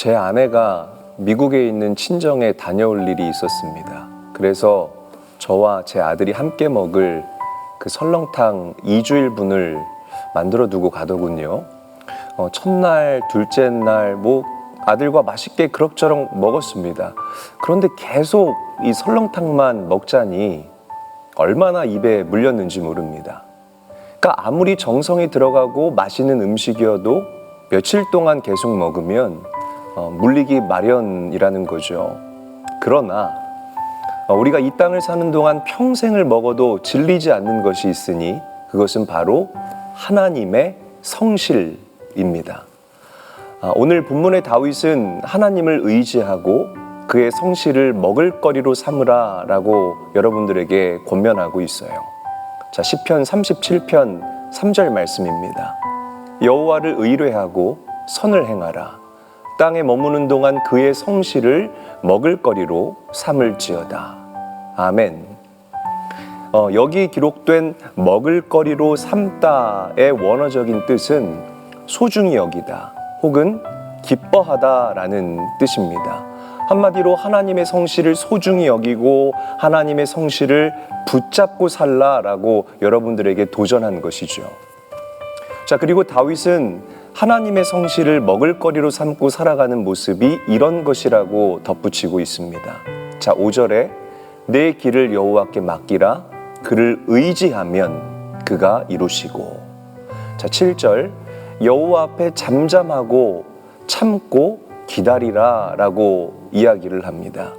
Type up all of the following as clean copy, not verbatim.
제 아내가 미국에 있는 친정에 다녀올 일이 있었습니다. 그래서 저와 제 아들이 함께 먹을 그 설렁탕 2주일분을 만들어 두고 가더군요. 첫날, 둘째 날 아들과 맛있게 그럭저럭 먹었습니다. 그런데 계속 이 설렁탕만 먹자니 얼마나 입에 물렸는지 모릅니다. 그러니까 아무리 정성이 들어가고 맛있는 음식이어도 며칠 동안 계속 먹으면 물리기 마련이라는 거죠. 그러나 우리가 이 땅을 사는 동안 평생을 먹어도 질리지 않는 것이 있으니 그것은 바로 하나님의 성실입니다. 오늘 본문의 다윗은 하나님을 의지하고 그의 성실을 먹을거리로 삼으라 라고 여러분들에게 권면하고 있어요. 자, 시편 37편 3절 말씀입니다. 여호와를 의뢰하고 선을 행하라. 땅에 머무는 동안 그의 성실을 먹을거리로 삼을지어다. 아멘. 여기 기록된 먹을거리로 삼다의 원어적인 뜻은 소중히 여기다 혹은 기뻐하다라는 뜻입니다. 한마디로 하나님의 성실을 소중히 여기고 하나님의 성실을 붙잡고 살라라고 여러분들에게 도전한 것이죠. 자, 그리고 다윗은 하나님의 성실을 먹을거리로 삼고 살아가는 모습이 이런 것이라고 덧붙이고 있습니다. 자, 5절에 내 길을 여호와께 맡기라. 그를 의지하면 그가 이루시고. 자, 7절 여호와 앞에 잠잠하고 참고 기다리라 라고 이야기를 합니다.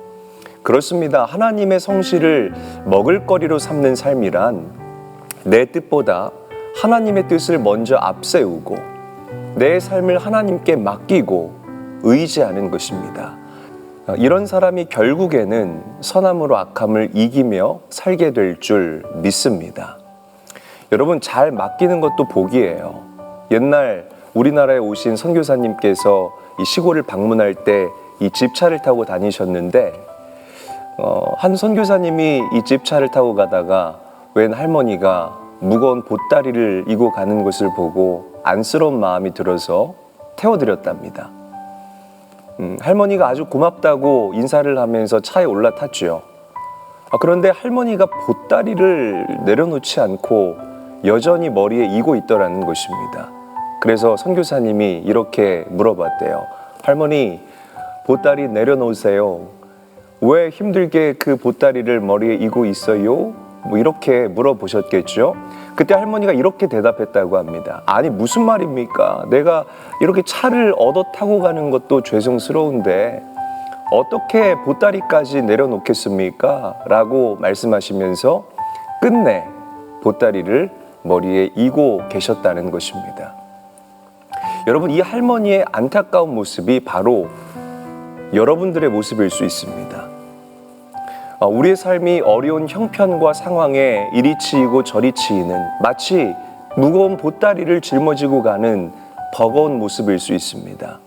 그렇습니다. 하나님의 성실을 먹을거리로 삼는 삶이란 내 뜻보다 하나님의 뜻을 먼저 앞세우고 내 삶을 하나님께 맡기고 의지하는 것입니다. 이런 사람이 결국에는 선함으로 악함을 이기며 살게 될 줄 믿습니다. 여러분, 잘 맡기는 것도 복이에요. 옛날 우리나라에 오신 선교사님께서 이 시골을 방문할 때 이 집차를 타고 다니셨는데 한 선교사님이 이 집차를 타고 가다가 웬 할머니가 무거운 보따리를 이고 가는 것을 보고 안쓰러운 마음이 들어서 태워드렸답니다. 할머니가 아주 고맙다고 인사를 하면서 차에 올라탔죠. 그런데 할머니가 보따리를 내려놓지 않고 여전히 머리에 이고 있더라는 것입니다. 그래서 선교사님이 이렇게 물어봤대요. 할머니, 보따리 내려놓으세요. 왜 힘들게 그 보따리를 머리에 이고 있어요? 이렇게 물어보셨겠죠. 그때 할머니가 이렇게 대답했다고 합니다. 아니, 무슨 말입니까? 내가 이렇게 차를 얻어 타고 가는 것도 죄송스러운데 어떻게 보따리까지 내려놓겠습니까? 라고 말씀하시면서 끝내 보따리를 머리에 이고 계셨다는 것입니다. 여러분, 이 할머니의 안타까운 모습이 바로 여러분들의 모습일 수 있습니다. 우리의 삶이 어려운 형편과 상황에 이리 치이고 저리 치이는 마치 무거운 보따리를 짊어지고 가는 버거운 모습일 수 있습니다.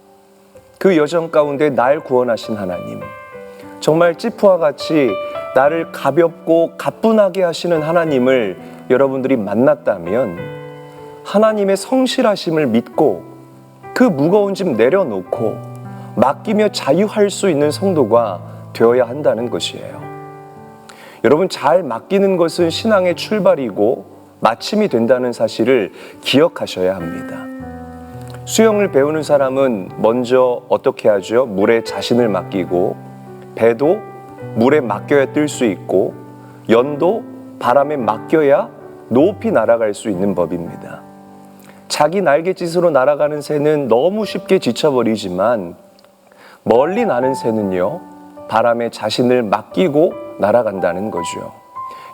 그 여정 가운데 날 구원하신 하나님, 정말 찌푸와 같이 나를 가볍고 가뿐하게 하시는 하나님을 여러분들이 만났다면 하나님의 성실하심을 믿고 그 무거운 짐 내려놓고 맡기며 자유할 수 있는 성도가 되어야 한다는 것이에요. 여러분, 잘 맡기는 것은 신앙의 출발이고 마침이 된다는 사실을 기억하셔야 합니다. 수영을 배우는 사람은 먼저 어떻게 하죠? 물에 자신을 맡기고, 배도 물에 맡겨야 뜰 수 있고, 연도 바람에 맡겨야 높이 날아갈 수 있는 법입니다. 자기 날갯짓으로 날아가는 새는 너무 쉽게 지쳐버리지만 멀리 나는 새는요, 바람에 자신을 맡기고 날아간다는 거죠.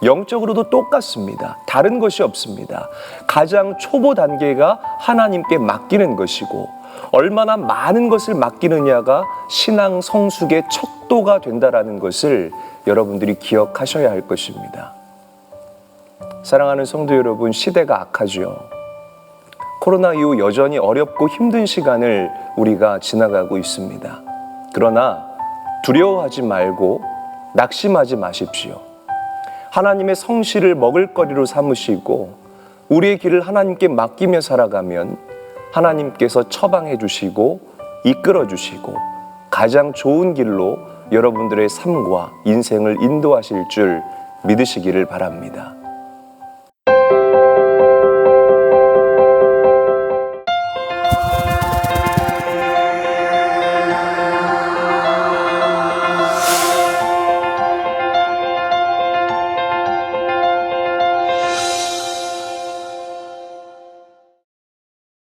영적으로도 똑같습니다. 다른 것이 없습니다. 가장 초보 단계가 하나님께 맡기는 것이고 얼마나 많은 것을 맡기느냐가 신앙 성숙의 척도가 된다는 것을 여러분들이 기억하셔야 할 것입니다. 사랑하는 성도 여러분, 시대가 악하죠. 코로나 이후 여전히 어렵고 힘든 시간을 우리가 지나가고 있습니다. 그러나 두려워하지 말고 낙심하지 마십시오. 하나님의 성실을 먹을거리로 삼으시고 우리의 길을 하나님께 맡기며 살아가면 하나님께서 처방해 주시고 이끌어 주시고 가장 좋은 길로 여러분들의 삶과 인생을 인도하실 줄 믿으시기를 바랍니다.